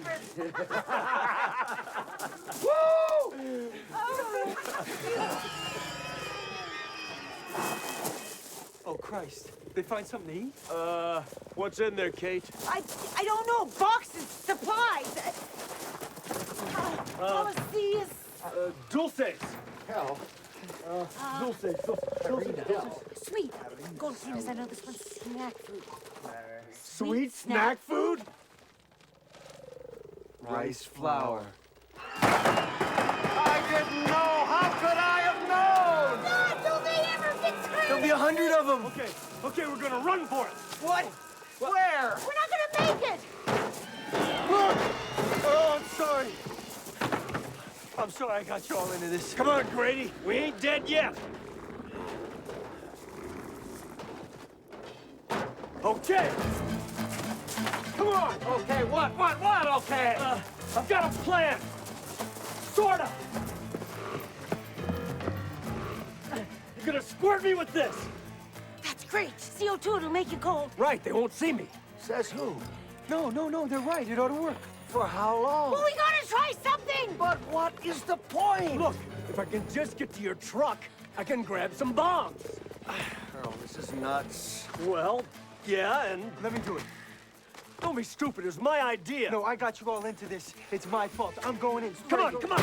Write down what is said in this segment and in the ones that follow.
Rips. Woo! Oh, Christ. They find something to eat? What's in there, Kate? I don't know. Boxes, supplies. Policies. Dulces. Hell. Dulces. Sweet. Go as soon as I know this one's snack food. Sweet snack food? Rice flour. I didn't know! How could I have known? God, don't they ever get screwed? There'll be 100 of them. Okay, we're gonna run for it. What? Where? We're not gonna make it. Oh, I'm sorry. I'm sorry I got you all into this. Come on, Grady. We ain't dead yet. Okay. Come on. Okay, what, okay? I've got a plan. Sorta. You're gonna squirt me with this. That's great. CO2, it'll make you cold. Right, they won't see me. Says who? No, they're right. It ought to work. For how long? Well, we gotta try something. But what is the point? Look, if I can just get to your truck, I can grab some bombs. Earl, this is nuts. Well, yeah, and Let me do it. don't be stupid. It was my idea. No, I got you all into this. It's my fault. I'm going in. Come on, come on.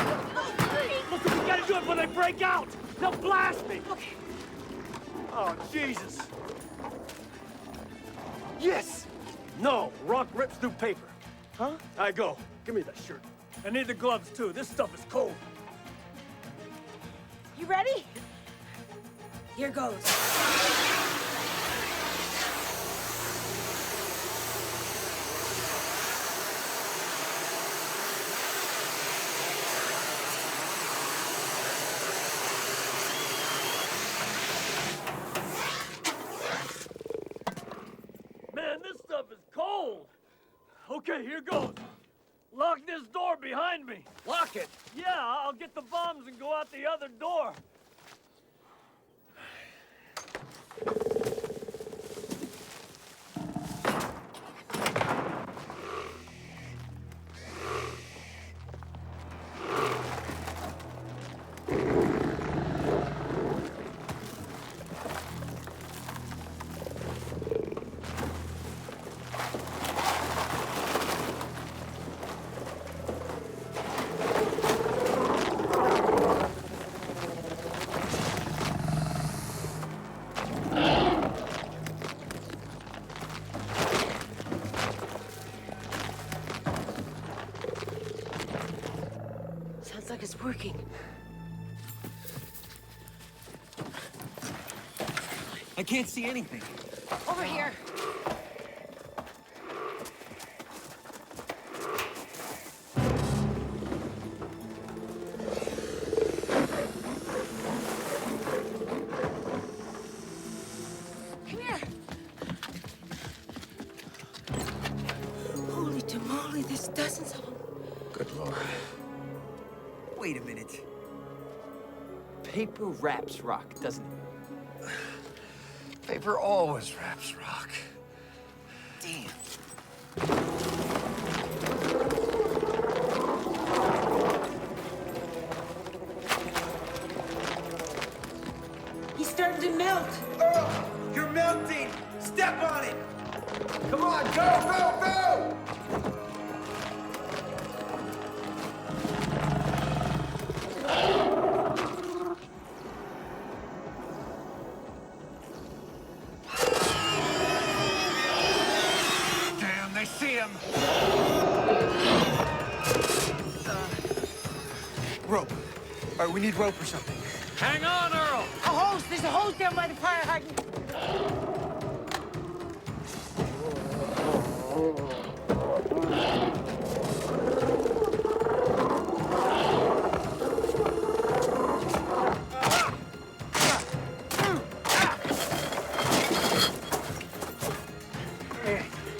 Look, we gotta do it when they break out. They'll blast me. Okay. Oh, Jesus. Yes! No, rock rips through paper. Huh? I go. Give me that shirt. I need the gloves, too. This stuff is cold. You ready? Here goes. Man, this stuff is cold. Okay, here goes. Lock this door behind me. Lock it. Yeah, I'll get the bombs and go out the other door. Sounds like it's working. I can't see anything. Over here. Come here. Holy tamale, there's dozens of them. Good Lord. Wait a minute. Paper wraps rock, doesn't it? Paper always wraps rock. Damn. He's starting to melt. Earl, you're melting. Step on it. Come on, go! Damn, they see him. Rope. All right, we need rope or something. Hang on, Earl. A hose. There's a hose down by the fire hydrant.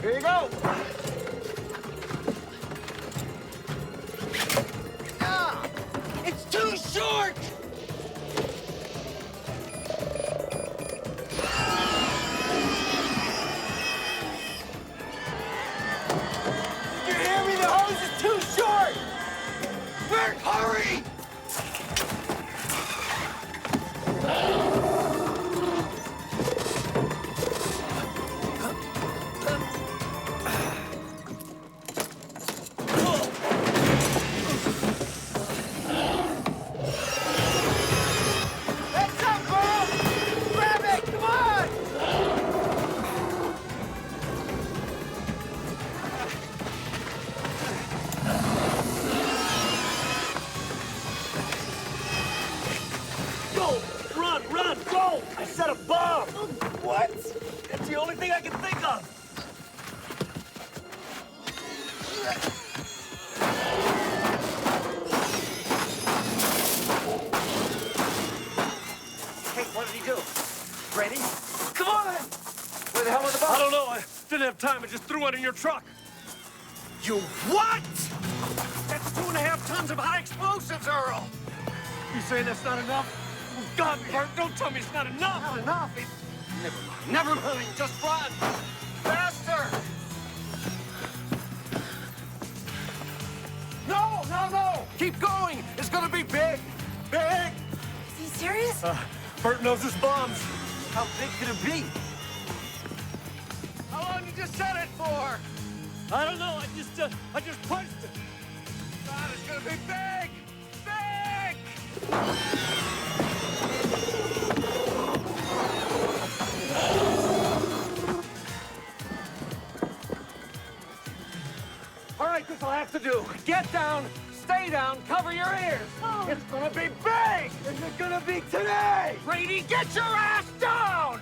Here you go. It's too short. You hear me? The hose is Burt, hurry! Heads up, Earl! Grab it! Come on! Go! Run, run, go! I set a bomb! What? That's the only thing I can think of! Hey, what did he do? Ready? Come on! Where the hell was the bomb? I don't know, I didn't have time, I just threw it in your truck. You what? That's 2.5 tons of high explosives, Earl! You saying that's not enough? Oh, God, Burt, don't tell me it's not enough! Not enough. Never mind, just run! Faster! No, no, no! Keep going! It's gonna be big! Big! Is he serious? Burt knows his bombs. How big could it be? How long did you set it for? I don't know, I just punched it. God, it's gonna be big! Big! All right, this'll have to do. Get down, stay down, cover your ears. It's gonna be big! Is it gonna be today? Grady, get your ass down!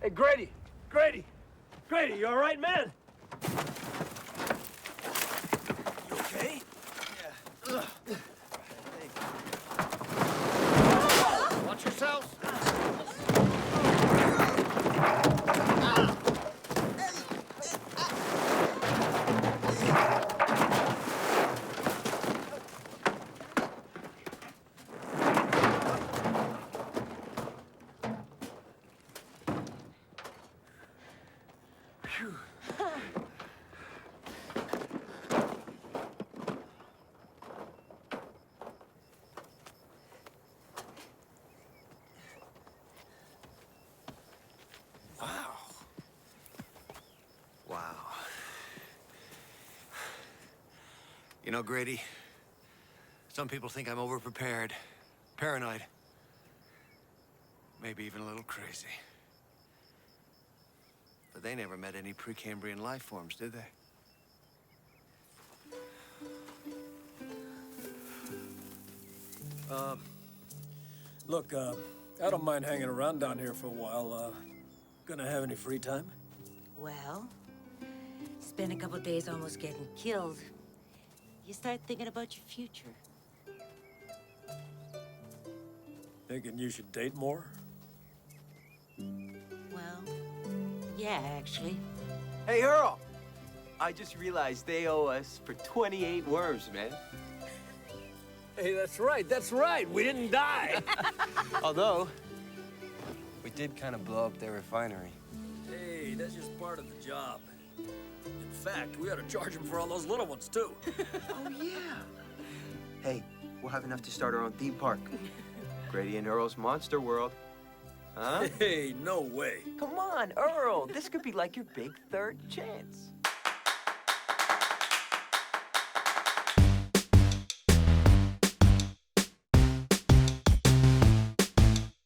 Hey, Grady! Grady! Grady, you all right, man? You okay? Watch yourselves. Wow. You know, Grady, some people think I'm overprepared, paranoid, maybe even a little crazy. But they never met any Precambrian life forms, did they? Look, I don't mind hanging around down here for a while. Gonna have any free time? Well, spend a couple days almost getting killed. You start thinking about your future. Thinking you should date more? Well, yeah, actually. Hey, Earl! I just realized they owe us for 28 worms, man. Hey, that's right. We didn't die. Although, we did kind of blow up their refinery. Hey, that's just part of the job. In fact, we ought to charge them for all those little ones, too. Oh, yeah. Hey, we'll have enough to start our own theme park. Grady and Earl's Monster World. Huh? Hey, no way. Come on, Earl. This could be like your big third chance.